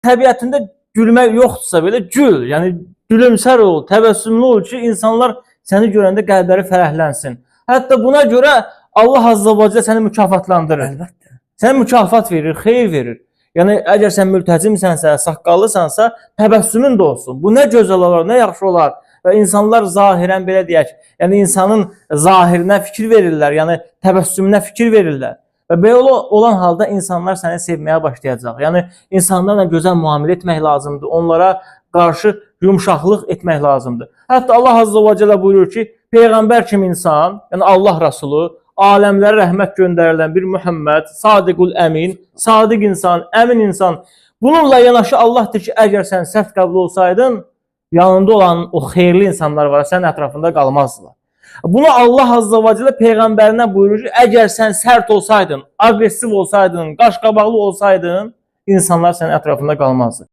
təbiətində gülmək yoxdursa belə gül, yəni gülümsər ol, təbəssümlü ol ki, insanlar səni görəndə qəlbləri fərəhlənsin. Hətta buna görə Allah Azza və Cəllə səni mükafatlandırır. Əlbəttə. Sənə mükafat verir, xeyir verir. Yəni əgər sən mültəzimsənsə, saqqallısansa, təbəssümün də olsun. Bu nə gözəl olar, nə yaxşı olar. Və insanlar zahirən belə deyək, yəni insanın zahirinə fikir verirlər, yəni təbəssümünə fikir verirlər. Və belə olan halda insanlar səni sevməyə başlayacaq. Yəni insanlarla gözəl müamilə etmək lazımdır. Onlara qarşı yumşaqlıq etmək lazımdır. Hətta Allah Azza və Cəllə buyurur ki, peyğəmbər kimi insan, yəni Allah Rəsulu, aləmlərə rəhmət göndərilən bir Muhammed, sadiqul əmin, sadiq insan, əmin insan. Bununla yanaşı Allah deyir ki, əgər sən sərt qəbul olsaydın, yanında olan o xeyirli insanlar var, sənin ətrafında qalmazdılar. Bunu Allah Azza və Cəllə peyğəmbərinə buyurur ki, əgər sən sərt olsaydın, aqressiv olsaydın, qaşqabaqlı olsaydın, insanlar sənin ətrafında qalmazdı.